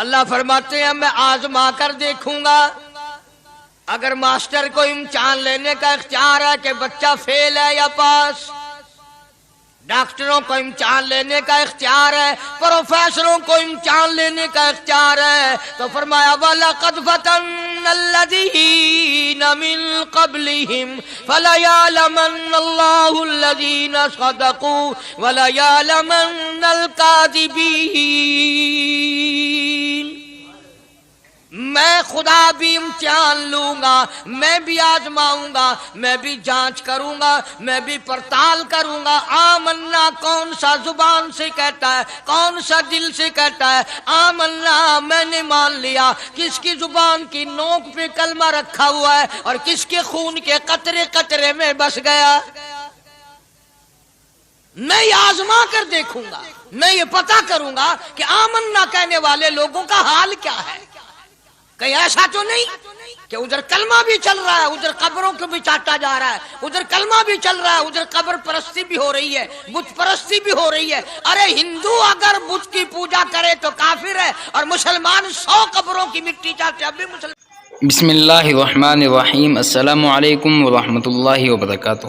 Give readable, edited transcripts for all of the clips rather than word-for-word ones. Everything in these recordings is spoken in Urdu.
اللہ فرماتے ہیں میں آزما کر دیکھوں گا. اگر ماسٹر کو امتحان لینے کا اختیار ہے کہ بچہ فیل ہے یا پاس، ڈاکٹروں کو امتحان لینے کا اختیار ہے، پروفیسروں کو امتحان لینے کا اختیار ہے، تو فرمایا وَلَقَدْ فَتَنَّا الَّذِينَ مِن قَبْلِهِمْ فَلَيَعْلَمَنَّ اللَّهُ الَّذِينَ صَدَقُوا وَلَيَعْلَمَنَّ الْكَاذِبِينَ. میں خدا بھی امتحان لوں گا، میں بھی آزماؤں گا، میں بھی جانچ کروں گا، میں بھی پڑتال کروں گا. آمنا کون سا زبان سے کہتا ہے، کون سا دل سے کہتا ہے؟ آمنا میں نے مان لیا. کس کی زبان کی نوک پہ کلمہ رکھا ہوا ہے اور کس کے خون کے قطرے قطرے میں بس گیا؟ میں یہ آزما کر دیکھوں گا، میں یہ پتہ کروں گا کہ آمنا کہنے والے لوگوں کا حال کیا ہے. کہیں ایسا تو نہیں کہ ادھر کلمہ بھی چل رہا ہے، ادھر قبروں کو بھی چاٹا جا رہا ہے، ادھر کلمہ بھی چل رہا ہے، ادھر قبر پرستی بھی ہو رہی ہے، بت پرستی بھی ہو رہی ہے. ارے ہندو اگر بت کی پوجا کرے تو کافر ہے، اور مسلمان 100 قبروں کی مٹی چاٹے اب بھی مسلمان. بسم اللہ الرحمن الرحیم. السلام علیکم ورحمۃ اللہ وبرکاتہ.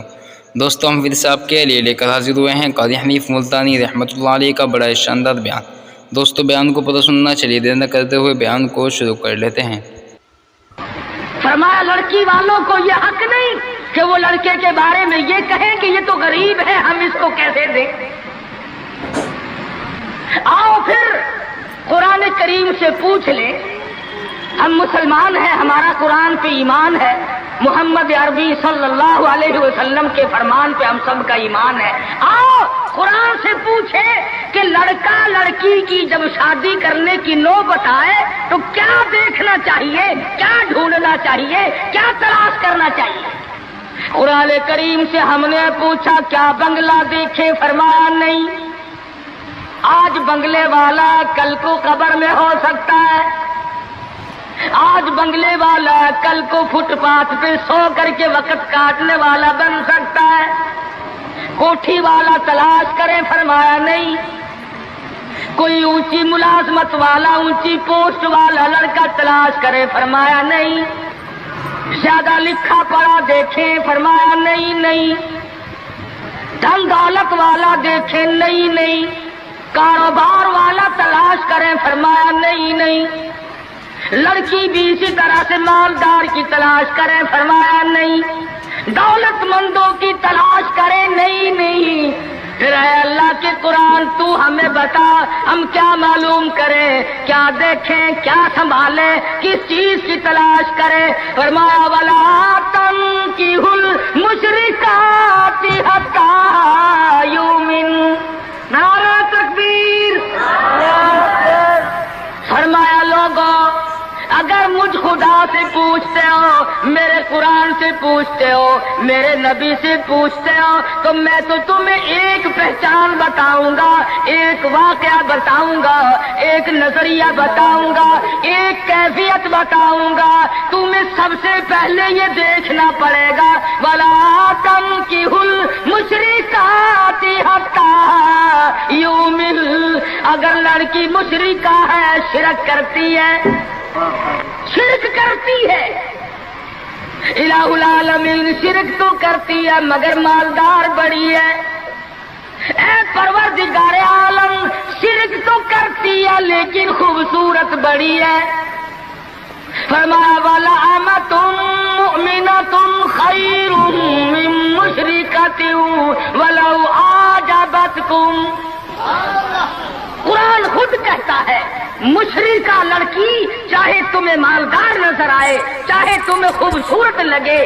دوستو ہم حافظ صاحب کے لیے لے کر حاضر ہوئے ہیں قاضی حنیف ملتانی رحمۃ اللہ علیہ کا بڑا شاندار بیان. دوستو بیان کو پتہ سننا، چلیے دیر نہ کرتے ہوئے بیان کو شروع کر لیتے ہیں. فرمایا لڑکی والوں کو یہ حق نہیں کہ وہ لڑکے کے بارے میں یہ کہیں کہ یہ تو غریب ہے، ہم اس کو کیسے دیں. آؤ پھر قرآن کریم سے پوچھ لیں. ہم مسلمان ہیں، ہمارا قرآن پہ ایمان ہے، محمد عربی صلی اللہ علیہ وسلم کے فرمان پہ ہم سب کا ایمان ہے. آؤ قرآن سے پوچھے کہ لڑکا لڑکی کی جب شادی کرنے کی نوبت آئے تو کیا دیکھنا چاہیے، کیا ڈھونڈنا چاہیے، کیا تلاش کرنا چاہیے. قرآن کریم سے ہم نے پوچھا کیا بنگلہ دیکھے؟ فرمایا نہیں. آج بنگلے والا کل کو قبر میں ہو سکتا ہے، آج بنگلے والا کل کو فٹ پاتھ پہ سو کر کے وقت کاٹنے والا بن سکتا ہے. کوٹھی والا تلاش کرے؟ فرمایا نہیں. کوئی اونچی ملازمت والا، اونچی پوسٹ والا لڑکا تلاش کرے؟ فرمایا نہیں. زیادہ لکھا پڑھا دیکھیں؟ فرمایا نہیں. دھن دولت والا دیکھیں؟ نہیں. کاروبار والا تلاش کریں؟ فرمایا نہیں. لڑکی بھی اسی طرح سے مالدار کی تلاش کریں؟ فرمایا نہیں. دولت مندوں کی تلاش کریں؟ نہیں. پھر اے اللہ کے قرآن تو ہمیں بتا ہم کیا معلوم کریں، کیا دیکھیں، کیا سنبھالیں، کس چیز کی تلاش کریں. فرمایا وَلَا تَنكِحُوا الْمُشْرِكَاتِ حَتَّىٰ يُؤْمِنَّ. نعرہ تکبیر. فرمایا لوگوں اگر مجھ خدا سے پوچھتے ہو، میرے قرآن سے پوچھتے ہو، میرے نبی سے پوچھتے ہو، تو میں تو تمہیں ایک پہچان بتاؤں گا، ایک واقعہ بتاؤں گا، ایک نظریہ بتاؤں گا، ایک کیفیت بتاؤں گا. تمہیں سب سے پہلے یہ دیکھنا پڑے گا وَلَا تَنكِحُوا الْمُشْرِكَاتِ حَتَّىٰ يُؤْمِنَّ. اگر لڑکی مشرکہ ہے، شرک کرتی ہے، الہ العالمین شرک تو کرتی ہے مگر مالدار بڑی ہے. اے پروردگار عالم شرک تو کرتی ہے لیکن خوبصورت بڑی ہے. فرمایا وَلَأَمَةٌ مُؤْمِنَةٌ خَيْرٌ مِّن مُشْرِكَةٍ وَلَوْ أَعْجَبَتْكُمْ. قرآن خود کہتا ہے مشرکہ لڑکی چاہے تمہیں مالدار نظر آئے، چاہے تمہیں خوبصورت لگے،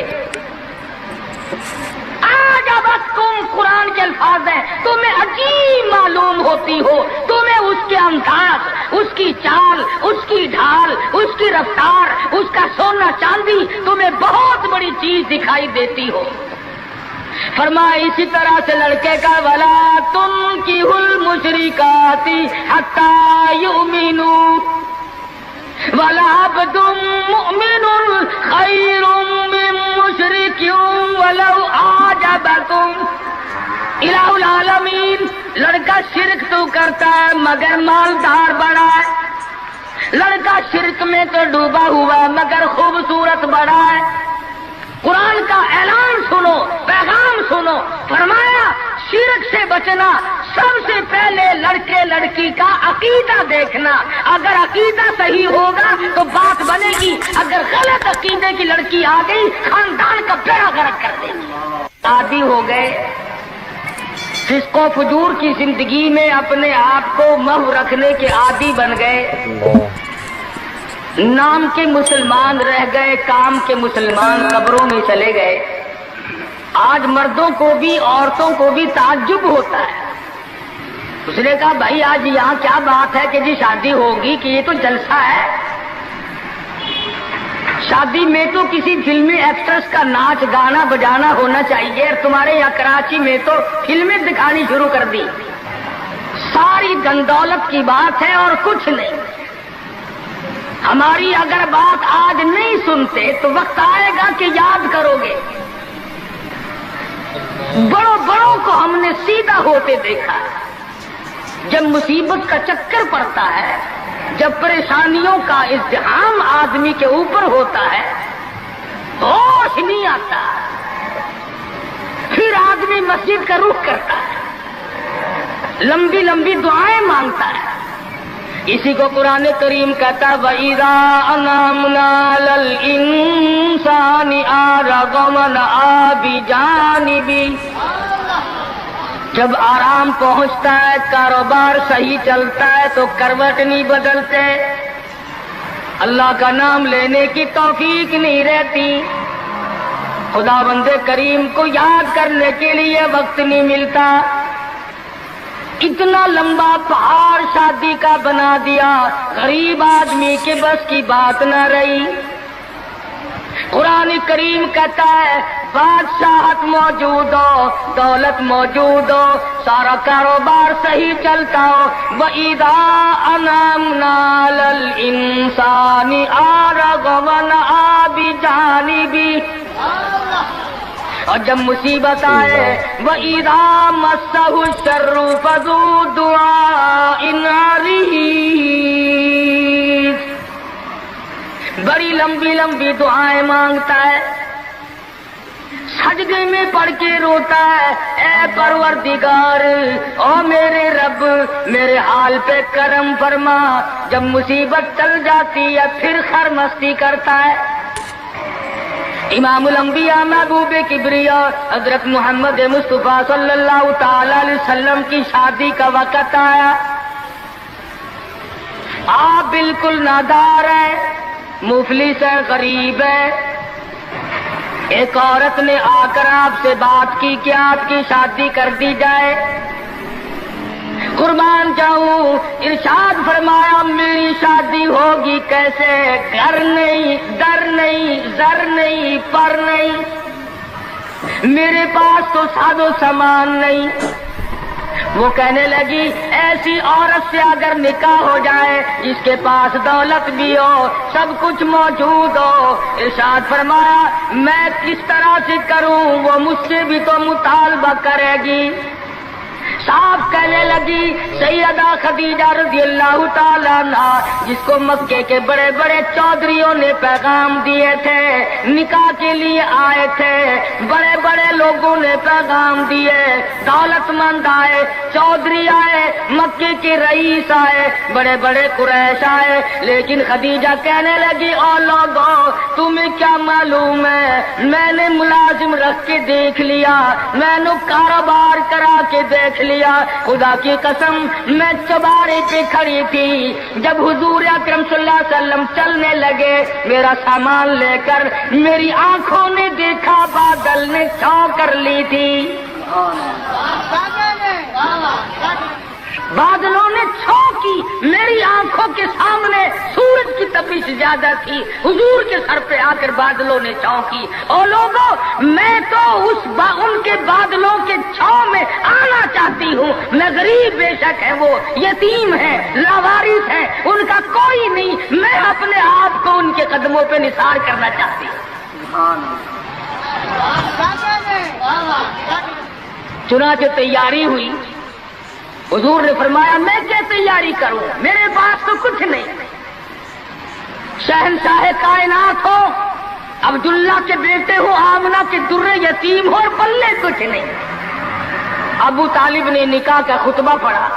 آجابتکم قرآن کے الفاظ ہیں، تمہیں عجیب معلوم ہوتی ہو، تمہیں اس کے انداز، اس کی چال، اس کی ڈھال، اس کی رفتار، اس کا سونا چاندی تمہیں بہت بڑی چیز دکھائی دیتی ہو. فرمایا اسی طرح سے لڑکے کا وَلَا تُنكِحُوا الْمُشْرِكَاتِ حَتَّىٰ يُؤْمِنُوا وَلَعَبْدٌ مُؤْمِنٌ خَيْرٌ مِّن مُّشْرِكٍ وَلَوْ أَعْجَبَكُمْ. الہ العالمین لڑکا شرک تو کرتا ہے مگر مالدار بڑا ہے، تو ڈوبا ہوا مگر خوبصورت بڑا ہے۔ قرآن کا اعلان سنو، پیغام سنو، فرمایا شرک سے بچنا، سب سے پہلے لڑکے لڑکی کا عقیدہ دیکھنا، اگر عقیدہ صحیح ہوگا تو بات بنے گی، اگر غلط عقیدے کی لڑکی آ گئی خاندان کا بیڑا غرق کر دے گی۔ عادی ہو گئے فسق و فجور کی زندگی میں، اپنے آپ کو محو رکھنے کے عادی بن گئے، نام کے مسلمان رہ گئے، کام کے مسلمان قبروں میں چلے گئے۔ آج مردوں کو بھی عورتوں کو بھی تعجب ہوتا ہے۔ اس نے کہا بھائی آج یہاں کیا بات ہے کہ جی شادی ہوگی، کہ یہ تو جلسہ ہے؟ شادی میں تو کسی فلمی ایکٹریس کا ناچ گانا بجانا ہونا چاہیے، اور تمہارے یہاں کراچی میں تو فلمیں دکھانی شروع کر دی۔ ساری گندولت کی بات ہے اور کچھ نہیں۔ ہماری اگر بات آج نہیں سنتے تو وقت آئے گا کہ یاد کرو گے۔ بڑوں بڑوں کو ہم نے سیدھا ہوتے دیکھا ہے۔ جب مصیبت کا چکر پڑتا ہے، جب پریشانیوں کا ازدحام آدمی کے اوپر ہوتا ہے، ہوش نہیں آتا، پھر آدمی مسجد کا رخ کرتا ہے، لمبی لمبی دعائیں مانگتا ہے۔ اسی کو قرآن کریم کہتا ہے وَإِذَا أَنْعَمْنَا عَلَى الْإِنسَانِ أَعْرَضَ وَنَأَىٰ بِجَانِبِهِ، جب آرام پہنچتا ہے، کاروبار صحیح چلتا ہے تو کروٹ نہیں بدلتے، اللہ کا نام لینے کی توفیق نہیں رہتی، خدا بند کریم کو یاد کرنے کے لیے وقت نہیں ملتا۔ اتنا لمبا پہاڑ شادی کا بنا دیا، غریب آدمی کے بس کی بات نہ رہی۔ قرآن کریم کہتا ہے بادشاہت موجود ہو، دولت موجود ہو، سارا کاروبار صحیح چلتا ہو، وَإِذَا أَنْعَمْنَا عَلَى الْإِنسَانِ أَعْرَضَ وَنَأَىٰ بِجَانِبِهِ، اور جب مصیبت آئے وَإِذَا مَسَّهُ الشَّرُّ فَذُو دُعَاءٍ عَرِيضٍ، بڑی لمبی لمبی دعائیں مانگتا ہے، سجدے میں پڑھ کے روتا ہے اے پروردگار، او میرے رب میرے حال پہ کرم فرما۔ جب مصیبت چل جاتی ہے پھر خرمستی کرتا ہے۔ امام الانبیاء محبوب کبریا حضرت محمد مصطفیٰ صلی اللہ تعالی علیہ وسلم کی شادی کا وقت آیا، آپ بالکل نادار ہیں، مفلس ہیں، غریب ہیں۔ ایک عورت نے آ کر آپ سے بات کی کہ آپ کی شادی کر دی جائے۔ قربان جاؤں، ارشاد فرمایا میری شادی ہوگی کیسے؟ گھر نہیں، در نہیں، زر نہیں، پر نہیں، میرے پاس تو ساز و سامان نہیں۔ وہ کہنے لگی ایسی عورت سے اگر نکاح ہو جائے جس کے پاس دولت بھی ہو، سب کچھ موجود ہو، ارشاد فرمایا میں کس طرح سے کروں؟ وہ مجھ سے بھی تو مطالبہ کرے گی۔ صاحب کہنے لگی سیدہ خدیجہ رضی اللہ تعالیٰ عنہ، جس کو مکے کے بڑے بڑے چودھریوں نے پیغام دیے تھے، نکاح کے لیے آئے تھے، بڑے بڑے لوگوں نے پیغام دیے، دولت مند آئے، چودھری آئے، مکے کے رئیس آئے، بڑے بڑے قریش آئے، لیکن خدیجہ کہنے لگی او لوگوں تمہیں کیا معلوم ہے، میں نے ملازم رکھ کے دیکھ لیا، میں نے کاروبار کرا کے دیکھ لیا، خدا کی قسم میں چوبارے پہ کھڑی تھی، جب حضور اکرم صلی اللہ علیہ وسلم چلنے لگے میرا سامان لے کر، میری آنکھوں نے دیکھا بادل نے چھاؤں کر لی تھی، بادلوں نے چھاؤں کی، میری آنکھوں کے سامنے سورج کی تپش زیادہ تھی، حضور کے سر پہ آ کر بادلوں نے چھاؤں کی۔ اور لوگوں میں تو ان کے بادلوں کے چھاؤں میں آنا چاہتی ہوں، میں غریب بے شک ہے، وہ یتیم ہے، لاوارث ہے، ان کا کوئی نہیں، میں اپنے آپ کو ان کے قدموں پہ نثار کرنا چاہتی ہوں۔ چنانچہ تیاری ہوئی، حضور نے فرمایا میں کیا تیاری کروں، میرے پاس تو کچھ نہیں، شہر کائنات ہو، عبداللہ کے بیٹے ہو، آمنہ کے درے یتیم ہو اور پلے کچھ نہیں۔ ابو طالب نے نکاح کا خطبہ پڑھا،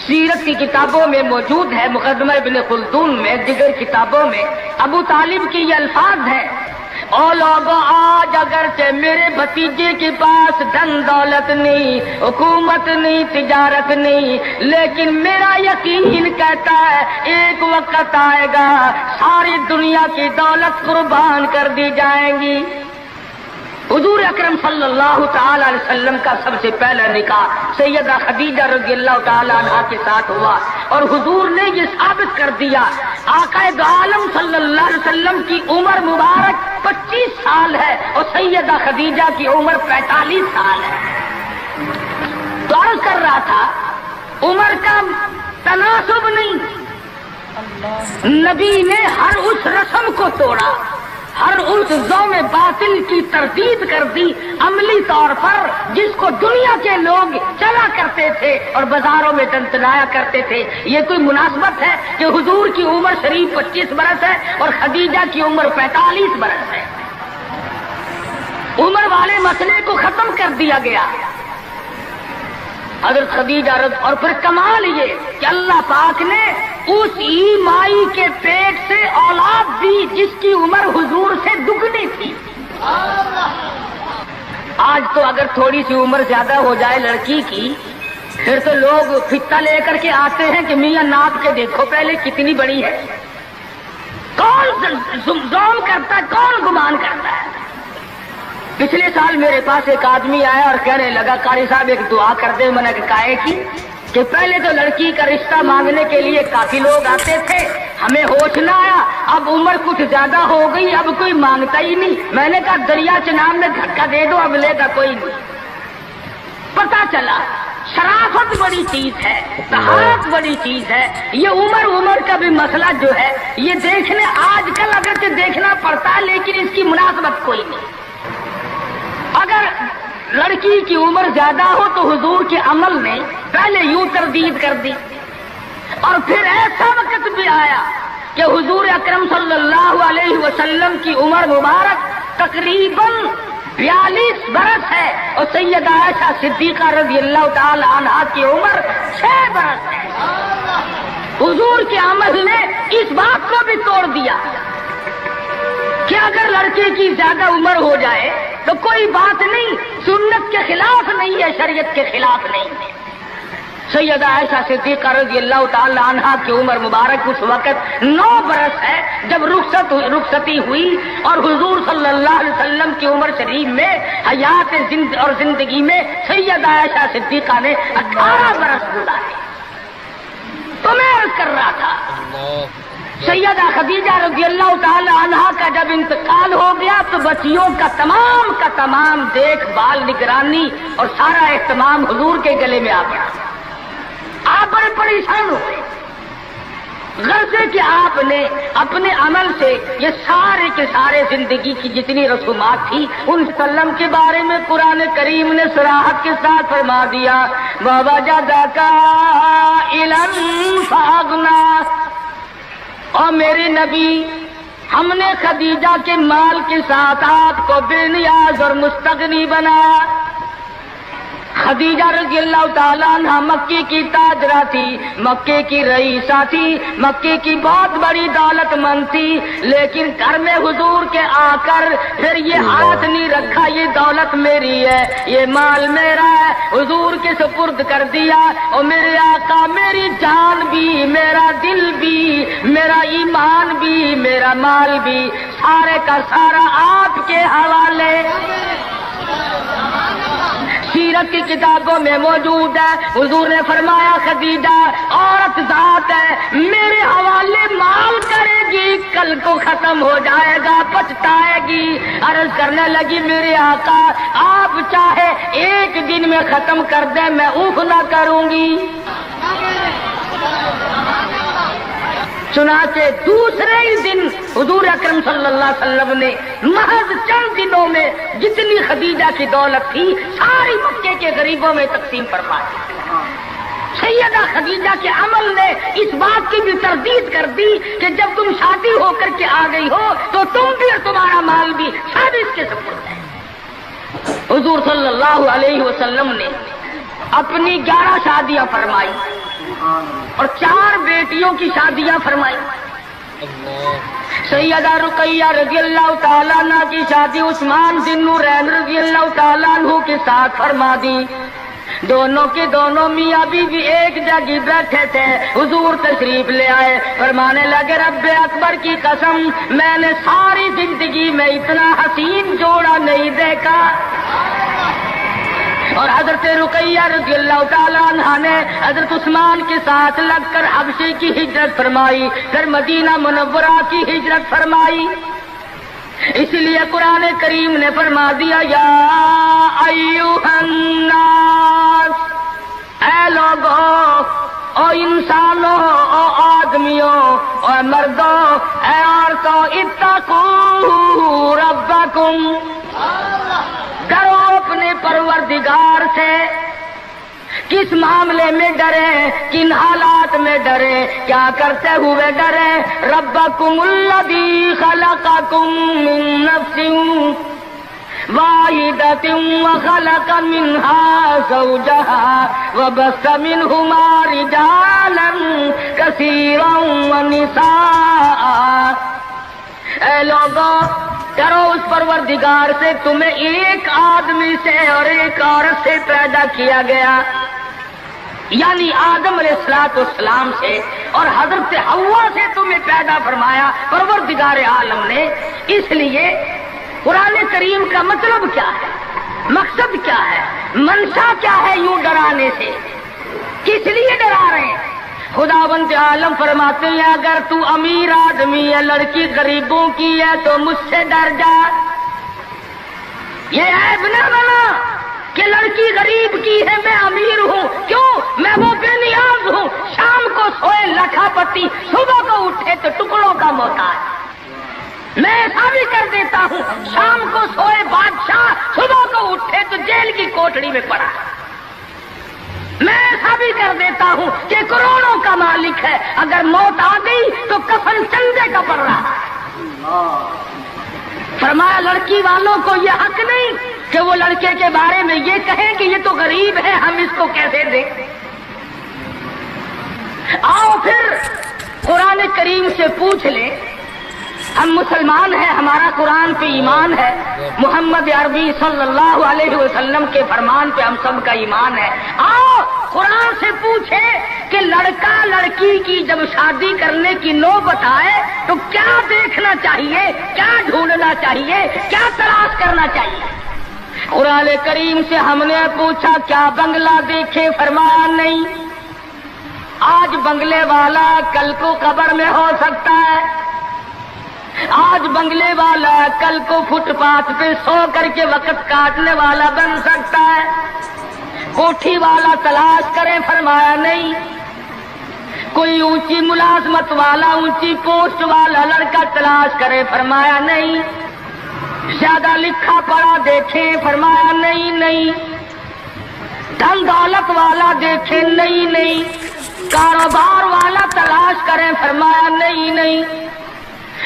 سیرت کی کتابوں میں موجود ہے، مقدمہ ابن خلدون میں، دیگر کتابوں میں ابو طالب کے یہ الفاظ ہیں: او لوگو آج اگرچہ میرے بھتیجے کے پاس دھن دولت نہیں، حکومت نہیں، تجارت نہیں، لیکن میرا یقین کہتا ہے ایک وقت آئے گا ساری دنیا کی دولت قربان کر دی جائیں گی۔ حضور اکرم صلی اللہ تعالی علیہ وسلم کا سب سے پہلا نکاح سیدہ خدیجہ رضی اللہ تعالی عنہا کے ساتھ ہوا، اور حضور نے یہ ثابت کر دیا آقا دو عالم صلی اللہ علیہ وسلم کی عمر مبارک 25 سال ہے اور سیدہ خدیجہ کی عمر 45 سال ہے۔ تو عرض کر رہا تھا عمر کا تناسب نہیں، نبی نے ہر اس رسم کو توڑا، ہر اس ذوم باطل کی تردید کر دی عملی طور پر، جس کو دنیا کے لوگ چلا کرتے تھے اور بازاروں میں دنتنایا کرتے تھے۔ یہ کوئی مناسبت ہے کہ حضور کی عمر شریف 25 برس ہے اور خدیجہ کی عمر 45 برس ہے؟ عمر والے مسئلے کو ختم کر دیا گیا۔ حضرت خدیجہ اور پھر کمال یہ کہ اللہ پاک نے اس ہی مائی کے پیٹ سے اولاد دی جس کی عمر حضور سے دگنی تھی۔ آج تو اگر تھوڑی سی عمر زیادہ ہو جائے لڑکی کی، پھر تو لوگ فتا لے کر کے آتے ہیں کہ میاں ناپ کے دیکھو پہلے کتنی بڑی ہے۔ کون زوم کرتا ہے، کون گمان کرتا ہے؟ پچھلے سال میرے پاس ایک آدمی آیا اور کہنے لگا قاری صاحب ایک دعا کر دے۔ میں نے کہا کی کہ پہلے تو لڑکی کا رشتہ مانگنے کے لیے کافی لوگ آتے تھے، ہمیں ہوش نہ آیا، اب عمر کچھ زیادہ ہو گئی، اب کوئی مانگتا ہی نہیں۔ میں نے کہا دریا چناب میں دھکا دے دو، اب لے گا کوئی نہیں۔ پتا چلا شرافت بڑی چیز ہے، طہارت بڑی چیز ہے۔ یہ عمر کا بھی مسئلہ جو ہے یہ دیکھنے آج کل اگرچہ دیکھنا پڑتا ہے، لیکن اس کی مناسبت کوئی نہیں۔ اگر لڑکی کی عمر زیادہ ہو تو حضور کے عمل نے پہلے یوں تردید کر دی، اور پھر ایسا وقت بھی آیا کہ حضور اکرم صلی اللہ علیہ وسلم کی عمر مبارک تقریباً 42 برس ہے اور سیدہ عائشہ صدیقہ رضی اللہ تعالی عنہا کی عمر 6 برس ہے۔ حضور کے عمل نے اس بات کو بھی توڑ دیا کہ اگر لڑکے کی زیادہ عمر ہو جائے تو کوئی بات نہیں، سنت کے خلاف نہیں ہے، شریعت کے خلاف نہیں ہے۔ سیدہ عائشہ صدیقہ رضی اللہ تعالی عنہا کی عمر مبارک اس وقت 9 برس ہے جب رخصتی ہوئی، اور حضور صلی اللہ علیہ وسلم کی عمر شریف میں حیات اور زندگی میں سیدہ عائشہ صدیقہ نے 18 برس گزارے۔ تو میں عرض کر رہا تھا سیدہ خدیجہ رضی اللہ تعالی عنہا کا جب انتقال ہو گیا تو بچیوں کا تمام دیکھ بھال، نگرانی اور سارا اہتمام حضور کے گلے میں آ پڑا۔ آپ بڑے پریشان ہوئے، غرضے کہ آپ نے اپنے عمل سے یہ سارے کے سارے زندگی کی جتنی رسومات تھی ان سلم کے بارے میں قرآن کریم نے صراحت کے ساتھ فرما دیا، وَوَجَدَكَ عَائِلًا فَأَغْنَىٰ۔ اور میرے نبی، ہم نے خدیجہ کے مال کے ساتھ آپ کو بے نیاز اور مستغنی بنایا۔ خدیجہ رضی اللہ تعالیٰ عنہ مکے کی تاجرہ تھی، مکے کی رئیسہ تھی، مکے کی بہت بڑی دولت مند تھی، لیکن گھر میں حضور کے آ کر پھر یہ ہاتھ نہیں رکھا یہ دولت میری ہے، یہ مال میرا ہے، حضور کے سپرد کر دیا۔ اور میرے آقا میری جان بھی، میرا دل بھی، میرا ایمان بھی، میرا مال بھی، سارے کا سارا آپ کے حوالے۔ سیرت کی کتابوں میں موجود ہے، حضور نے فرمایا خدیجہ عورت ذات ہے، میرے حوالے مال کرے گی، کل کو ختم ہو جائے گا، پچھتائے گی۔ عرض کرنے لگی میرے آقا آپ چاہے ایک دن میں ختم کر دیں، میں اوف نہ کروں گی۔ چنانچہ دوسرے ہی دن حضور اکرم صلی اللہ علیہ وسلم نے محض چند دنوں میں جتنی خدیجہ کی دولت تھی ساری مکے کے غریبوں میں تقسیم فرما دی۔ سیدہ خدیجہ کے عمل نے اس بات کی بھی تردید کر دی کہ جب تم شادی ہو کر کے آ گئی ہو تو تم بھی اور تمہارا مال بھی سب اس کے سپرد ہے۔ حضور صلی اللہ علیہ وسلم نے اپنی 11 شادیاں فرمائی اور 4 بیٹیوں کی شادیاں فرمائی۔ سیدہ رقیہ رضی اللہ تعالیٰ عنہ کی شادی عثمان ذی النورین رضی اللہ تعالیٰ عنہ کے ساتھ فرما دی۔ دونوں کے دونوں میاں بیوی ایک جگہ بیٹھے تھے، حضور تشریف لے آئے، فرمانے لگے رب اکبر کی قسم میں نے ساری زندگی میں اتنا حسین جوڑا نہیں دیکھا۔ اور حضرت رقیہ رضی اللہ تعالیٰ عنہ نے حضرت عثمان کے ساتھ لگ کر حبشے کی ہجرت فرمائی، پھر مدینہ منورہ کی ہجرت فرمائی۔ اس لیے قرآن کریم نے فرما دیا یا ایھا الناس، اے لوگوں، او انسانوں، او آدمیوں، او مردوں، اے عورتوں، اتقوا ربکم، ڈرو اپنے پروردگار سے۔ کس معاملے میں ڈرے، کن حالات میں ڈرے، کیا کرتے ہوئے ڈرے؟ ربکم الذی خلقکم من نفس واحدۃ وخلق منها زوجها وبث منهما رجالا کثیرا ونساء۔ اے لوگوں، ڈرو اس پروردگار سے، تمہیں ایک آدمی سے اور ایک عورت سے پیدا کیا گیا، یعنی آدم علیہ السلام سے اور حضرت حوا سے تمہیں پیدا فرمایا پروردگار عالم نے۔ اس لیے قرآن کریم کا مطلب کیا ہے، مقصد کیا ہے، منشا کیا ہے یوں ڈرانے سے، کس لیے ڈرا رہے ہیں؟ خداوند عالم فرماتے ہیں اگر تو امیر آدمی ہے، لڑکی غریبوں کی ہے تو مجھ سے ڈر جا۔ یہ عیب نہ بنا کہ لڑکی غریب کی ہے میں امیر ہوں، کیوں؟ میں وہ بے نیاز ہوں، شام کو سوئے لکھا پتی، صبح کو اٹھے تو ٹکڑوں کا محتاج۔ میں ایسا بھی کر دیتا ہوں، شام کو سوئے بادشاہ، صبح کو اٹھے تو جیل کی کوٹڑی میں پڑا۔ میں ایسا بھی کر دیتا ہوں کہ کروڑوں کا مالک ہے، اگر موت آ گئی تو کفن چندے کا پڑ رہا ہے۔ فرمایا لڑکی والوں کو یہ حق نہیں کہ وہ لڑکے کے بارے میں یہ کہیں کہ یہ تو غریب ہے، ہم اس کو کیسے دیں۔ آؤ پھر قرآن کریم سے پوچھ لیں، ہم مسلمان ہیں، ہمارا قرآن پہ ایمان ہے، محمد عربی صلی اللہ علیہ وسلم کے فرمان پہ ہم سب کا ایمان ہے۔ آؤ قرآن سے پوچھے کہ لڑکا لڑکی کی جب شادی کرنے کی نوبت آئے تو کیا دیکھنا چاہیے، کیا ڈھونڈنا چاہیے، کیا تلاش کرنا چاہیے؟ قرآن کریم سے ہم نے پوچھا کیا بنگلہ دیکھے؟ فرمایا نہیں۔ آج بنگلے والا کل کو قبر میں ہو سکتا ہے، آج بنگلے والا کل کو فٹ پاتھ پہ سو کر کے وقت کاٹنے والا بن سکتا ہے۔ کوٹھی والا تلاش کرے؟ فرمایا نہیں۔ کوئی اونچی ملازمت والا، اونچی پوسٹ والا لڑکا تلاش کرے؟ فرمایا نہیں۔ زیادہ لکھا پڑھا دیکھیں؟ فرمایا نہیں۔ دھن دولت والا دیکھیں؟ نہیں۔ کاروبار والا تلاش کریں؟ فرمایا نہیں۔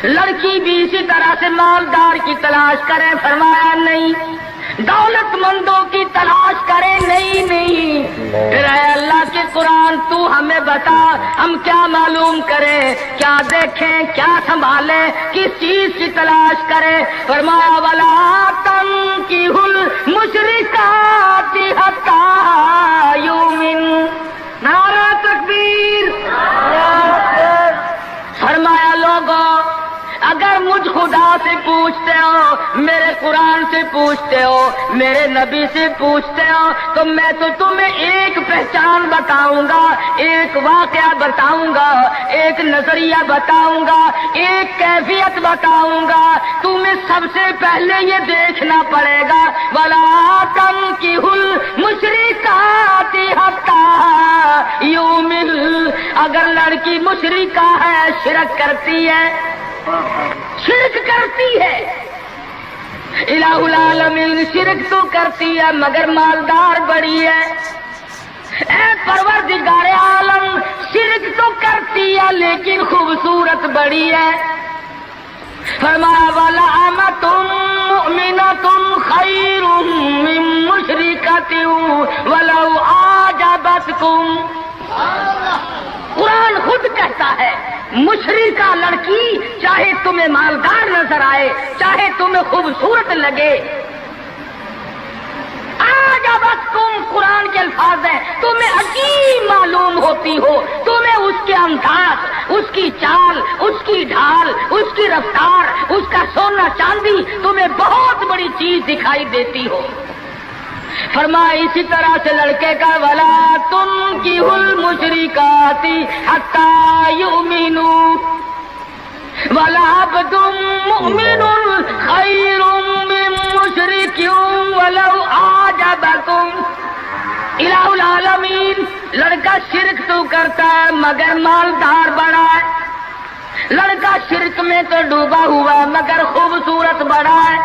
لڑکی بھی اسی طرح سے مالدار کی تلاش کریں؟ فرمایا نہیں۔ دولت مندوں کی تلاش کریں؟ نہیں۔ پھر اے اللہ کے قرآن تو ہمیں بتا ہم کیا معلوم کریں، کیا دیکھیں، کیا سنبھالیں، کس چیز کی تلاش کریں؟ فرمایا وَلَا تَنكِحُوا الْمُشْرِكَاتِ حَتَّىٰ يُؤْمِنَّ۔ نعرہ تکبیر! فرمایا لوگوں اگر مجھ خدا سے پوچھتے ہو، میرے قرآن سے پوچھتے ہو، میرے نبی سے پوچھتے ہو تو میں تو تمہیں ایک پہچان بتاؤں گا، ایک واقعہ بتاؤں گا، ایک نظریہ بتاؤں گا، ایک کیفیت بتاؤں گا۔ تمہیں سب سے پہلے یہ دیکھنا پڑے گا وَلَا تَنكِحُوا الْمُشْرِكَاتِ حَتَّىٰ يُؤْمِنَّ۔ اگر لڑکی مشرکہ ہے، شرک کرتی ہے، الہ العالمین شرک تو کرتی ہے مگر مالدار بڑی ہے، اے پروردگار عالم شرک تو کرتی ہے لیکن خوبصورت بڑی ہے. فرمایا وَلَأَمَةٌ مُؤْمِنَةٌ خَيْرٌ مِّن مُّشْرِكَةٍ وَلَوْ أَعْجَبَتْكُمْ. قرآن خود کہتا ہے مشرکہ لڑکی چاہے تمہیں مالدار نظر آئے، چاہے تمہیں خوبصورت لگے، تم قرآن کے الفاظ ہیں، تمہیں عجیب معلوم ہوتی ہو، تمہیں اس کے انداز، اس کی چال، اس کی ڈھال، اس کی رفتار، اس کا سونا چاندی تمہیں بہت بڑی چیز دکھائی دیتی ہو. فرمایا اسی طرح سے لڑکے کا وَلَا تُنكِحُوا الْمُشْرِكَاتِ حَتَّى يُؤْمِنُوا وَلَعَبْدٌ مُؤْمِنٌ خَيْرٌ مِّن مُّشْرِكٍ وَلَوْ أَعْجَبَكُمْ. الہ العالمین لڑکا شرک تو کرتا ہے مگر مالدار بڑا ہے، لڑکا شرک میں تو ڈوبا ہوا ہے مگر خوبصورت بڑا ہے.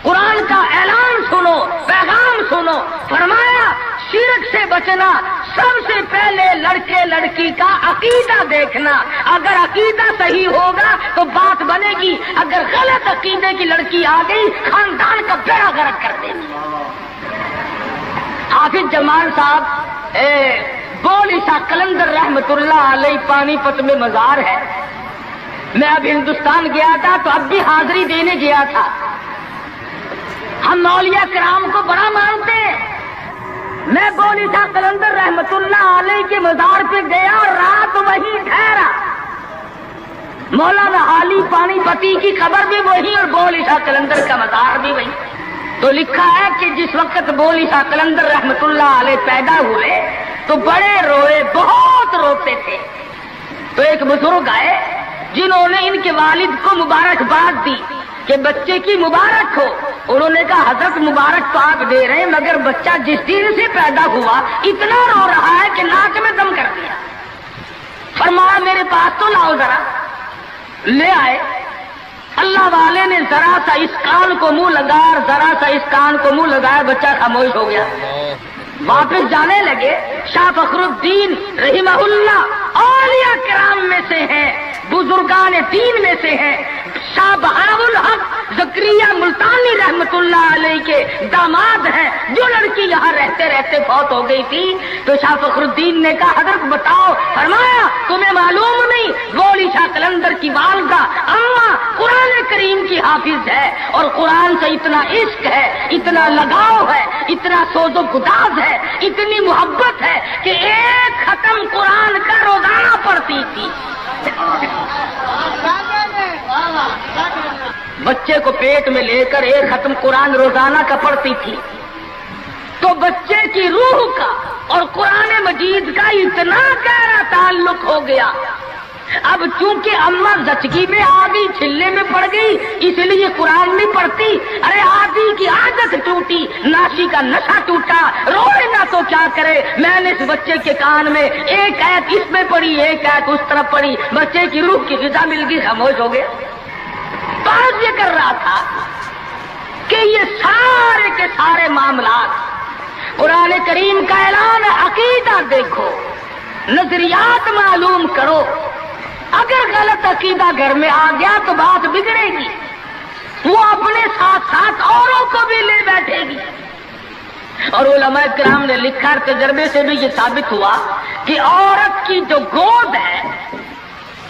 قرآن کا اعلان سنو، پیغام سنو. فرمایا شرک سے بچنا، سب سے پہلے لڑکے لڑکی کا عقیدہ دیکھنا. اگر عقیدہ صحیح ہوگا تو بات بنے گی، اگر غلط عقیدے کی لڑکی آ گئی خاندان کا بیڑا غرق کر دے گی. حافظ جمال صاحب بولی شاہ قلندر رحمت اللہ علیہ پانی پت میں مزار ہے. میں اب ہندوستان گیا تھا تو اب بھی حاضری دینے گیا تھا. ہم اولیاء کرام کو بڑا مانتے ہیں. میں بولی شاہ قلندر رحمت اللہ علیہ کے مزار پہ گیا اور رات وہیں ٹھہرا. مولانا حالی پانی پتی کی قبر بھی وہی اور بولی شاہ قلندر کا مزار بھی وہی. تو لکھا ہے کہ جس وقت بولی شاہ قلندر رحمت اللہ علیہ پیدا ہوئے تو بڑے روئے، بہت روتے تھے. تو ایک بزرگ آئے جنہوں نے ان کے والد کو مبارکباد دی کہ بچے کی مبارک ہو. انہوں نے کہا حضرت مبارک تو آپ دے رہے ہیں مگر بچہ جس دن سے پیدا ہوا اتنا رو رہا ہے کہ ناک میں دم کر دیا. فرمایا میرے پاس تو لاؤ ذرا. لے آئے. اللہ والے نے ذرا سا اس کان کو منہ لگایا اور ذرا سا اس کان کو منہ لگایا، بچہ خاموش ہو گیا. واپس جانے لگے. شاہ فخر الدین رحمہ اللہ اولیاء کرام میں سے ہیں، بزرگان دین میں سے ہیں. شاہ بہاء الحق زکریا ملتانی رحمت اللہ علیہ کے داماد ہیں. جو لڑکی یہاں رہتے رہتے فوت ہو گئی تھی تو شاہ فخر الدین نے کہا حضرت بتاؤ. فرمایا تمہیں معلوم نہیں بولی شاہ قلندر کی والدہ اماں قرآن کریم کی حافظ ہے اور قرآن سے اتنا عشق ہے، اتنا لگاؤ ہے، اتنا سوز و گداز ہے، اتنی محبت ہے کہ ایک ختم قرآن کا روزانہ پڑھتی تھی. بچے کو پیٹ میں لے کر ایک ختم قرآن روزانہ کا پڑھتی تھی. تو بچے کی روح کا اور قرآن مجید کا اتنا گہرا تعلق ہو گیا. اب چونکہ اماں زچگی میں آ گئی، چھلے میں پڑ گئی، اس لیے قرآن نہیں پڑھتی. ارے آدھی کی عادت ٹوٹی، ناشی کا نشہ ٹوٹا، روئے نہ تو کیا کرے. میں نے اس بچے کے کان میں ایک آیت اس میں پڑھی، ایک آیت اس طرف پڑھی. بچے کی روح کی غذا مل گئی، خاموش ہو گئے. بات یہ کر رہا تھا کہ یہ سارے کے سارے معاملات قرآن کریم کا اعلان ہے. عقیدہ دیکھو، نظریات معلوم کرو. اگر غلط عقیدہ گھر میں آ گیا تو بات بگڑے گی، وہ اپنے ساتھ ساتھ اوروں کو بھی لے بیٹھے گی. اور علماء کرام نے لکھا، تجربے سے بھی یہ ثابت ہوا کہ عورت کی جو گود ہے،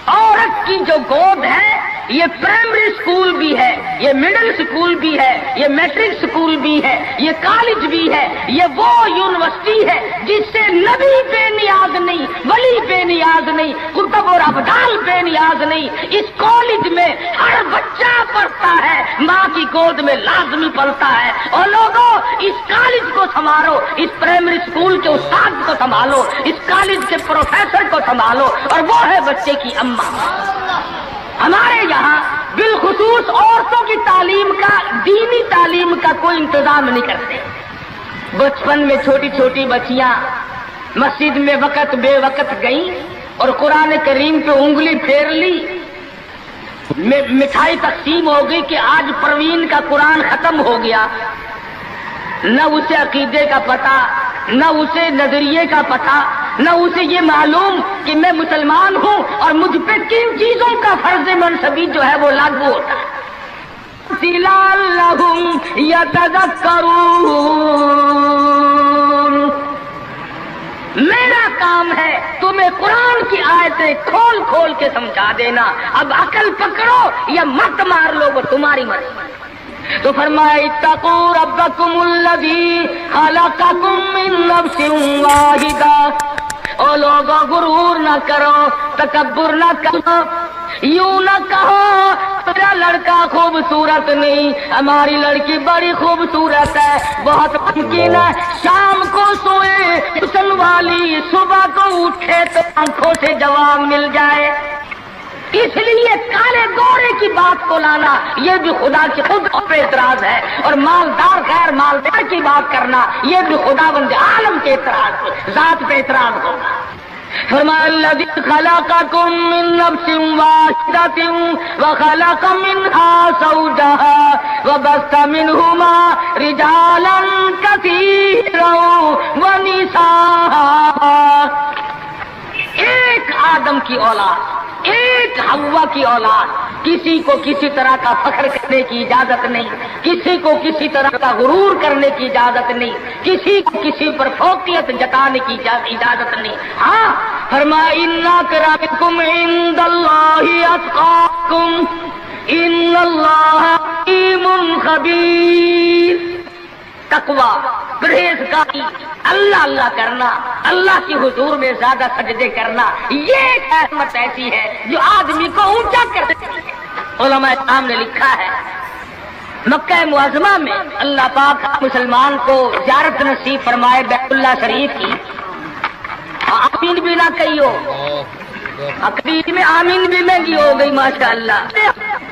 عورت کی جو گود ہے یہ پرائمری سکول بھی ہے، یہ مڈل سکول بھی ہے، یہ میٹرک سکول بھی ہے، یہ کالج بھی ہے، یہ وہ یونیورسٹی ہے جس سے نبی بے نیاز نہیں، ولی بے نیاز نہیں، قطب اور ابدال بے نیاز نہیں. اس کالج میں ہر بچہ پڑھتا ہے، ماں کی گود میں لازمی پڑھتا ہے. اور لوگوں اس کالج کو سنبھالو، اس پرائمری سکول کے استاد کو سنبھالو، اس کالج کے پروفیسر کو سنبھالو، اور وہ ہے بچے کی اماں. ہمارے یہاں بالخصوص عورتوں کی تعلیم کا، دینی تعلیم کا کوئی انتظام نہیں کرتے. بچپن میں چھوٹی چھوٹی بچیاں مسجد میں وقت بے وقت گئیں اور قرآن کریم پہ انگلی پھیر لی، مٹھائی تقسیم ہو گئی کہ آج پروین کا قرآن ختم ہو گیا. نہ اسے عقیدے کا پتہ، نہ اسے نظریے کا پتہ، نہ اسے یہ معلوم کہ میں مسلمان ہوں اور مجھ پہ کن چیزوں کا فرض منصبی جو ہے وہ لاگو ہوتا ہے۔ لعلہم یتذکرون، میرا کام ہے تمہیں قرآن کی آیتیں کھول کھول کے سمجھا دینا، اب عقل پکڑو یا مت مار لو وہ تمہاری مرضی۔ تو فرمایا اتقوا ربکم الذی خلقکم من نفس واحدہ، او لوگوں غرور نہ کرو، تکبر نہ کرو، یوں نہ کہو میرا لڑکا خوبصورت نہیں، ہماری لڑکی بڑی خوبصورت ہے، بہت ممکن ہے شام کو سوئے حسن والی صبح کو اٹھے تو آنکھوں سے جواب مل جائے۔ اس لیے کالے گورے کی بات کو لانا یہ بھی خدا کی خود پہ اعتراض ہے، اور مالدار غیر مالدار کی بات کرنا یہ بھی خدا بند عالم کے اعتراض، ذات پہ اعتراض ہوگا۔ فرمایا الذی خلقکم من نفس واحدۃ وخلق منها زوجها وبث منهما رجالا کثیرا ونساء، ایک آدم کی اولاد، ایک حوا کی اولاد، کسی کو کسی طرح کا فخر کرنے کی اجازت نہیں، کسی کو کسی طرح کا غرور کرنے کی اجازت نہیں، کسی کو کسی پر فوقیت جتانے کی اجازت نہیں۔ ہاں فرمایا ان اکرمکم عند اللہ اتقاکم ان اللہ علیم خبیر۔ تقوی، پرہیزگاری، اللہ اللہ کرنا، اللہ کی حضور میں زیادہ سجدے کرنا، یہ ایک حکمت ایسی ہے جو آدمی کو اونچا کر دیتی ہے۔ علماء کرام نے لکھا ہے مکہ معظمہ میں اللہ پاک مسلمان کو زیارت نصیب فرمائے بیت اللہ شریف کی، آمین بھی نہ کہیو، عقیدے میں آمین بھی مہنگی ہو گئی ماشاءاللہ،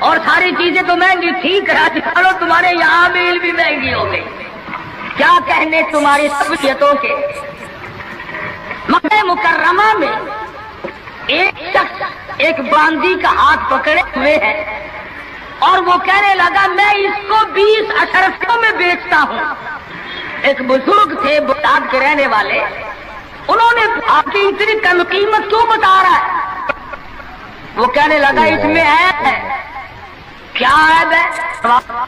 اور ساری چیزیں تو مہنگی ٹھیک ہے، چلو تمہارے یہاں آمین بھی مہنگی ہو گئی، کیا کہنے تمہاری سبزیتوں کے۔ مکہ مکرمہ میں ایک شخص ایک باندی کا ہاتھ پکڑے ہوئے ہے اور وہ کہنے لگا میں اس کو 20 اشرفیوں میں بیچتا ہوں۔ ایک بزرگ تھے بغداد کے رہنے والے، انہوں نے آپ کی اتنی کم قیمت کیوں بتا رہا ہے؟ وہ کہنے لگا اس میں عیب ہے۔ کیا عیب ہے؟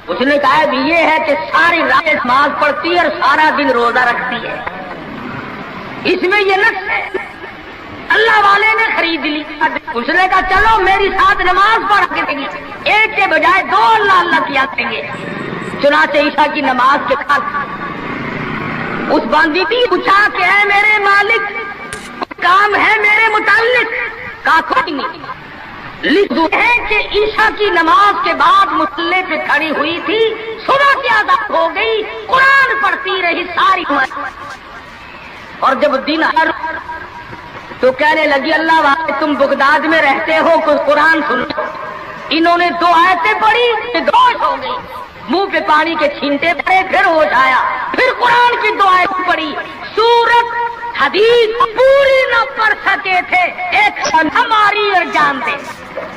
اس نے کہا بھی یہ ہے کہ ساری رات نماز پڑھتی ہے اور سارا دن روزہ رکھتی ہے، اس میں یہ نقص ہے۔ اللہ والے نے خرید لی، اس نے کہا چلو میری ساتھ نماز پڑھ کے دیں گے، ایک کے بجائے 2 اللہ اللہ کیا کریں گے۔ چنانچہ عشاء کی نماز کے بعد اس باندی کی پوچھا کہ اے میرے مالک کام ہے میرے متعلق؟ کہا کوئی نہیں، لکھ دو ہے کہ عشاء کی نماز کے بعد مصلے پہ کھڑی ہوئی تھی، صبح کی آزاد ہو گئی، قرآن پڑھتی رہی ساری عمر، اور جب دن آیا تو کہنے لگی اللہ والے تم بغداد میں رہتے ہو، کوئی قرآن سنو۔ انہوں نے 2 آیتیں پڑھی، ہوش ہو گئی، منہ پہ پانی کے چھینٹے پڑے، پھر ہوش آیا، پھر قرآن کی 2 آیتیں پڑھی، سورت حدیث پوری نہ پڑھ سکے تھے، ایک ہماری اور جان دے۔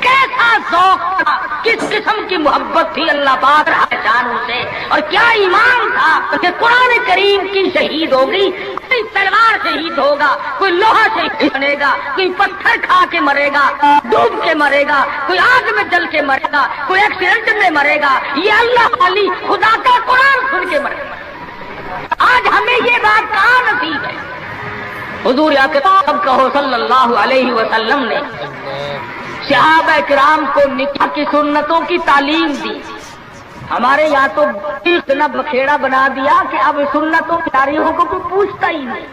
کیسا ذوق تھا، کس قسم کی محبت تھی اللہ پاک جانوں سے، اور کیا ایمان تھا کہ قرآن کریم کی شہید ہوگی، کوئی تلوار شہید ہوگا، کوئی لوہا شہید بنے گا، کوئی پتھر کھا کے مرے گا، ڈوب کے مرے گا، کوئی آگ میں جل کے مرے گا، کوئی ایکسیڈنٹ میں مرے گا، یہ اللہ والی خدا کا قرآن سن کے مرے گا۔ آج ہمیں یہ بات کہاں نصیب ہے؟ حضور اکرم کہو صلی اللہ علیہ وسلم نے صحابہ کرام کو نکاح کی سنتوں کی تعلیم دی، ہمارے یہاں تو اتنا بکھیڑا بنا دیا کہ اب سنتوں کی تاریخوں کو کوئی پوچھتا ہی نہیں۔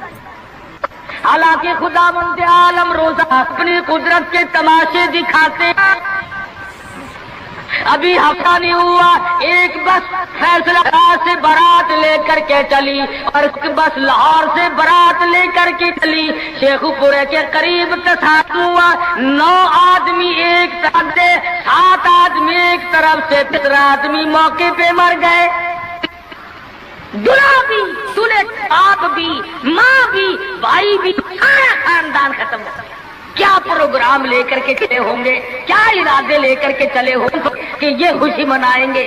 حالانکہ خدا بند عالم روزہ اپنی قدرت کے تماشے دکھاتے ہیں۔ ابھی ہفتہ نہیں ہوا ایک بس فیصلہ آباد سے بارات لے کر کے چلی اور ایک بس لاہور سے بارات لے کر کے چلی، شیخ پورے کے قریب تصادم ہوا، 9 آدمی ایک طرف سے، 7 آدمی ایک طرف سے، 13 آدمی موقع پہ مر گئے۔ دلہا بھی، دلہے باپ بھی، ماں بھی، بھائی بھی، سارا خاندان ختم ہو گیا۔ کیا پروگرام لے کر کے چلے ہوں گے، کیا ارادے لے کر کے چلے ہوں گے کہ یہ خوشی منائیں گے۔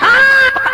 7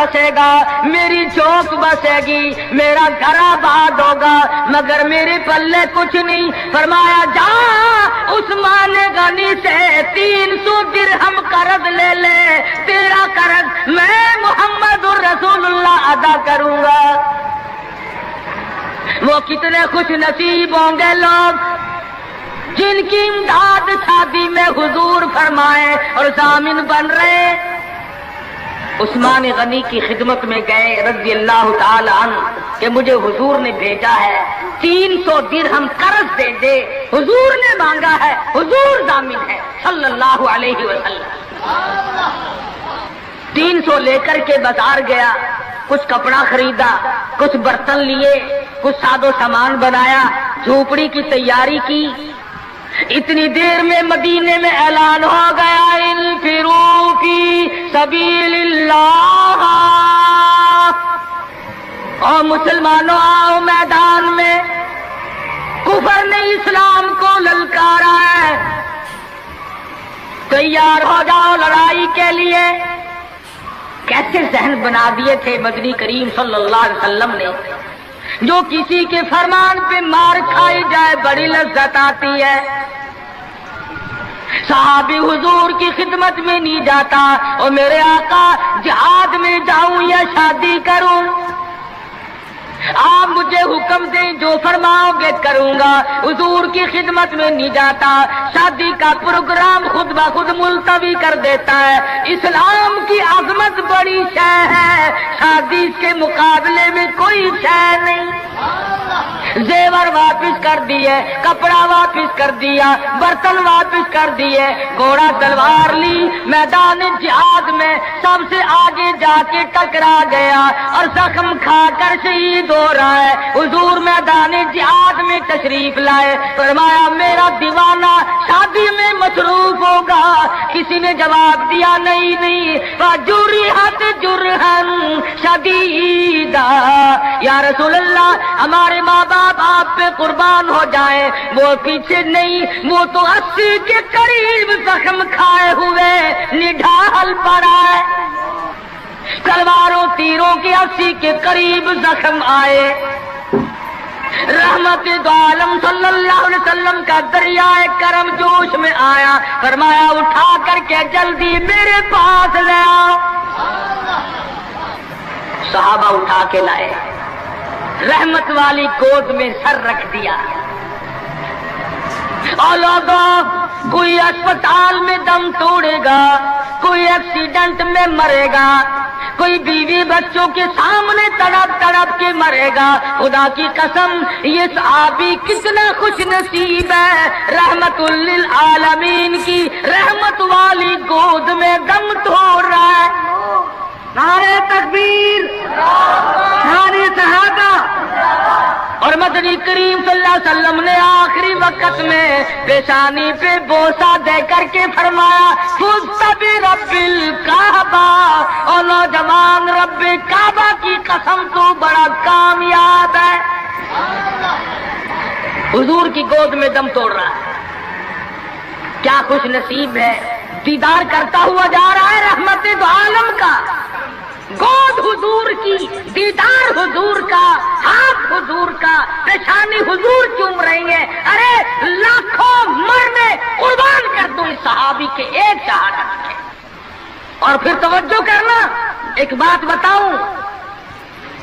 بسے گا, میری چوک بسے گی, میرا گھر آباد ہوگا, مگر میرے پلے کچھ نہیں. فرمایا جا عثمان غنی سے 300 درہم قرض لے لے, تیرا قرض میں محمد الرسول اللہ ادا کروں گا. وہ کتنے خوش نصیب ہوں گے لوگ جن کی امداد شادی میں حضور فرمائے اور ضامن بن رہے. عثمان غنی کی خدمت میں گئے رضی اللہ تعالی عنہ کہ مجھے حضور نے بھیجا ہے, 300 درہم قرض دے دے. حضور نے مانگا ہے, حضور ضامن ہے صلی اللہ علیہ وسلم. 300 لے کر کے بازار گیا, کچھ کپڑا خریدا, کچھ برتن لیے, کچھ ساز و سامان بنایا, جھوپڑی کی تیاری کی. اتنی دیر میں مدینے میں اعلان ہو گیا, انفروا فی سبیل اللہ, اور مسلمانوں آؤ میدان میں. کفر نے اسلام کو للکارا ہے, تیار ہو جاؤ لڑائی کے لیے. کیسے ذہن بنا دیے تھے مدنی کریم صلی اللہ علیہ وسلم نے, جو کسی کے فرمان پہ مار کھائی جائے بڑی لذت آتی ہے. صحابی حضور کی خدمت میں نہیں جاتا, اور میرے آقا جہاد میں جاؤں یا شادی کروں, آپ مجھے حکم دیں جو فرماؤ گے کروں گا. حضور کی خدمت میں نہیں جاتا, شادی کا پروگرام خود بخود ملتوی کر دیتا ہے. اسلام کی عظمت بڑی شے ہے, شادی کے مقابلے میں کوئی شے نہیں. زیور واپس کر دیے, کپڑا واپس کر دیا, برتن واپس کر دیے, گھوڑا تلوار لی, میدان جہاد میں سب سے آگے جا کے ٹکرا گیا اور زخم کھا کر شہید ہو رہا ہے. حضور میدان جہاد میں تشریف لائے, فرمایا میرا دیوانہ شادی میں مصروف ہوگا. کسی نے جواب دیا نہیں. فجرحت جرحن شدیدا, یا رسول اللہ ہمارے ماں باپ آپ پہ قربان ہو جائیں, وہ پیچھے نہیں, وہ تو 80 کے قریب زخم کھائے ہوئے نڈھال پڑا ہے. تلواروں تیروں کے 80 کے قریب زخم آئے. رحمت دو عالم صلی اللہ علیہ وسلم کا دریائے کرم جوش میں آیا, فرمایا اٹھا کر کے جلدی میرے پاس لے آؤ. صحابہ اٹھا کے لائے, رحمت والی گود میں سر رکھ دیا. اور لوگوں کوئی اسپتال میں دم توڑے گا, کوئی ایکسیڈنٹ میں مرے گا, کوئی بیوی بچوں کے سامنے تڑپ تڑپ کے مرے گا. خدا کی قسم یہ صحابی کتنا خوش نصیب ہے, رحمت للعالمین کی رحمت والی گود میں دم توڑ رہا ہے. نعرہ تکبیر, نعرہ صحابہ. اور مدنی کریم صلی اللہ علیہ وسلم نے آخری وقت میں پیشانی پہ بوسہ دے کر کے فرمایا فزت برب الکعبہ, اور نوجوان رب کعبہ کی قسم تو بڑا کامیاب ہے. حضور کی گود میں دم توڑ رہا ہے, کیا خوش نصیب ہے. دیدار کرتا ہوا جا رہا ہے رحمت دو عالم کا, گود حضور کی, دیدار حضور کا, ہاتھ حضور کا, پیشانی حضور چوم رہی ہے. ارے لاکھوں مرنے قربان کر دو اس صحابی کے ایک شہادت کے. اور پھر توجہ کرنا, ایک بات بتاؤں,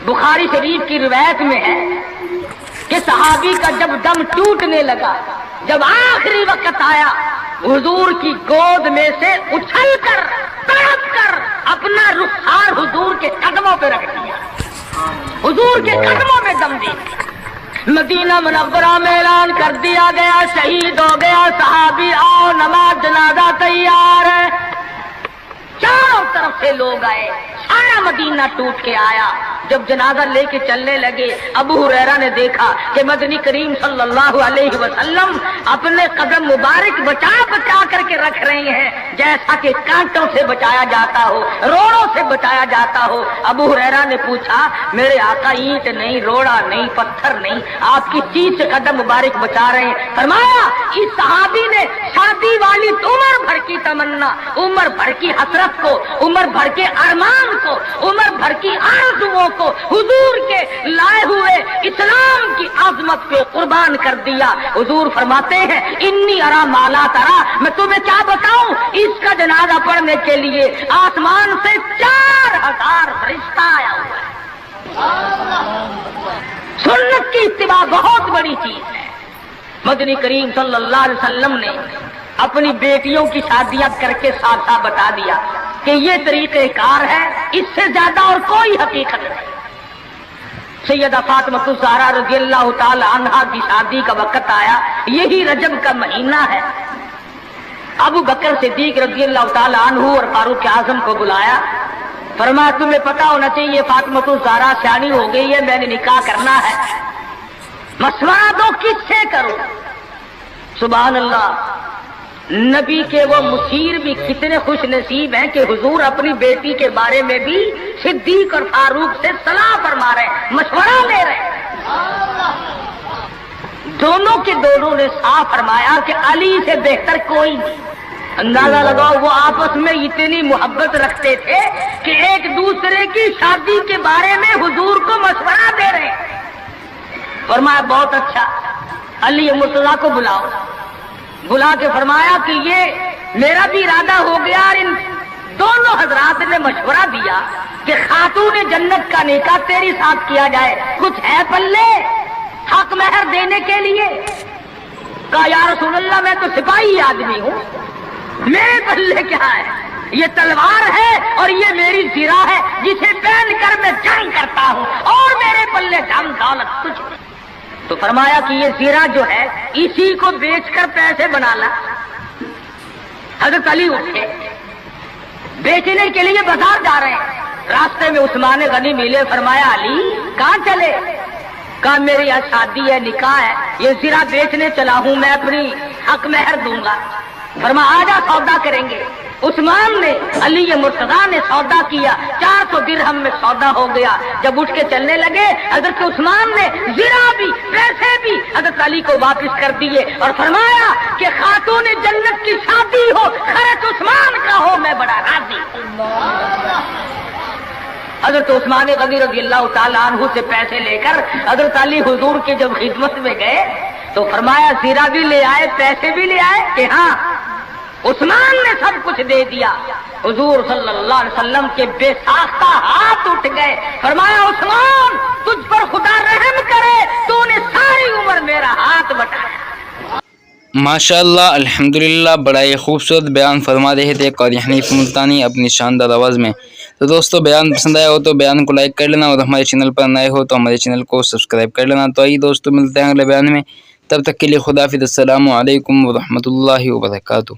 بخاری شریف کی روایت میں ہے کہ صحابی کا جب دم ٹوٹنے لگا, جب آخری وقت آیا, حضور کی گود میں سے اچھل کر تڑپ کر اپنا رخسار حضور کے قدموں پہ رکھ دیا, حضور کے قدموں میں دم دی. مدینہ منورہ میں اعلان کر دیا گیا شہید ہو گیا صحابی, آؤ نماز جنازہ تیار ہے. چاروں طرف سے لوگ آئے, سارا مدینہ ٹوٹ کے آیا. جب جنازہ لے کے چلنے لگے, ابو ہریرہ نے دیکھا کہ مدنی کریم صلی اللہ علیہ وسلم اپنے قدم مبارک بچا بچا کر کے رکھ رہے ہیں, جیسا کہ کانٹوں سے بچایا جاتا ہو, روڑوں سے بچایا جاتا ہو. ابو ہریرہ نے پوچھا میرے آقا اینٹ نہیں, روڑا نہیں, پتھر نہیں, آپ کس چیز سے قدم مبارک بچا رہے ہیں؟ فرمایا اس صحابی نے شادی والی عمر بھر کی تمنا, عمر بھر کی حسرت کو, عمر بھر کے ارمان کو, عمر بھر جانوروں کو حضور کے لائے ہوئے اسلام کی عظمت پہ قربان کر دیا۔ حضور فرماتے ہیں انی ارا مالا ترا، میں تمہیں کیا بتاؤں، اس کا جنازہ پڑھنے کے لیے آسمان سے 4000 فرشتہ آیا ہوا ہے۔ سنت کی اتباع بہت بڑی چیز ہے۔ مدنی کریم صلی اللہ علیہ وسلم نے اپنی بیٹیوں کی شادیاں کر کے صاف صاف بتا دیا کہ یہ طریقہ کار ہے، اس سے زیادہ اور کوئی حقیقت نہیں۔ سیدہ فاطمہ الزہرا رضی اللہ تعالی عنہا کی شادی کا وقت آیا، یہی رجب کا مہینہ ہے۔ ابو بکر صدیق رضی اللہ تعالی عنہ اور فاروق اعظم کو بلایا، فرمایا تمہیں پتا ہونا چاہیے فاطمہ الزہرا سیانی ہو گئی ہے، میں نے نکاح کرنا ہے، مشورہ دو کس سے کروں۔ سبحان اللہ، نبی کے وہ مشیر بھی کتنے خوش نصیب ہیں کہ حضور اپنی بیٹی کے بارے میں بھی صدیق اور فاروق سے صلاح فرما رہے ہیں، مشورہ لے رہے ہیں۔ دونوں کے دونوں نے صاف فرمایا کہ علی سے بہتر کوئی نہیں۔ اندازہ لگاؤ وہ آپس میں اتنی محبت رکھتے تھے کہ ایک دوسرے کی شادی کے بارے میں حضور کو مشورہ دے رہے ہیں۔ فرمایا بہت اچھا، علی مرتضیٰ کو بلاؤ۔ بلا کے فرمایا کہ یہ میرا بھی ارادہ ہو گیا، اور ان دونوں حضرات نے مشورہ دیا کہ خاتون جنت کا نکاح تیری ساتھ کیا جائے، کچھ ہے پلے حق مہر دینے کے لیے؟ کہا یا رسول اللہ میں تو سپاہی آدمی ہوں، میرے پلے کیا ہے، یہ تلوار ہے اور یہ میری زرہ ہے جسے پہن کر میں جنگ کرتا ہوں، اور میرے پلے دھن دولت کچھ نہیں۔ تو فرمایا کہ یہ زیرہ جو ہے اسی کو بیچ کر پیسے بنا لا۔ حضرت علی اٹھے، بیچنے کے لیے بازار جا رہے ہیں، راستے میں عثمان غنی ملے، فرمایا علی کہاں چلے؟ کہا میری آج شادی ہے، نکاح ہے، یہ زیرہ بیچنے چلا ہوں، میں اپنی حق مہر دوں گا۔ فرمایا آجا سودا کریں گے۔ عثمان نے، علی مرتضیٰ نے سودا کیا، 400 درہم میں سودا ہو گیا۔ جب اٹھ کے چلنے لگے، حضرت عثمان نے زرہ بھی پیسے بھی حضرت علی کو واپس کر دیے اور فرمایا کہ خاتون جنت کی شادی ہو، خرچ عثمان کا ہو، میں بڑا راضی ہوں۔ حضرت عثمان غنی رضی اللہ تعالیٰ عنہ سے پیسے لے کر حضرت علی حضور کی جب خدمت میں گئے تو فرمایا زیرہ بھی لے آئے، پیسے بھی لے آئے؟ کہ ہاں۔ عثمان نے سب کچھ دے دیا۔ حضور صلی اللہ علیہ وسلم کے بے ساختہ ہاتھ اٹھ گئے، فرمایا عثمان تجھ پر خدا رحم کرے، تو نے ساری عمر میرا ہاتھ بٹایا۔ ماشاءاللہ الحمدللہ، بڑا ہی خوبصورت بیان فرما رہے تھے قاضی حنیف ملتانی اپنی شاندار آواز میں۔ تو دوستو بیان پسند آیا ہو تو بیان کو لائک کر لینا، اور ہمارے چینل پر نئے ہو تو ہمارے چینل کو سبسکرائب کر لینا۔ تو آئیے دوستو ملتے ہیں اگلے بیان میں، تب تک کے لیے خدا حافظ، السلام علیکم ورحمۃ اللہ وبرکاتہ۔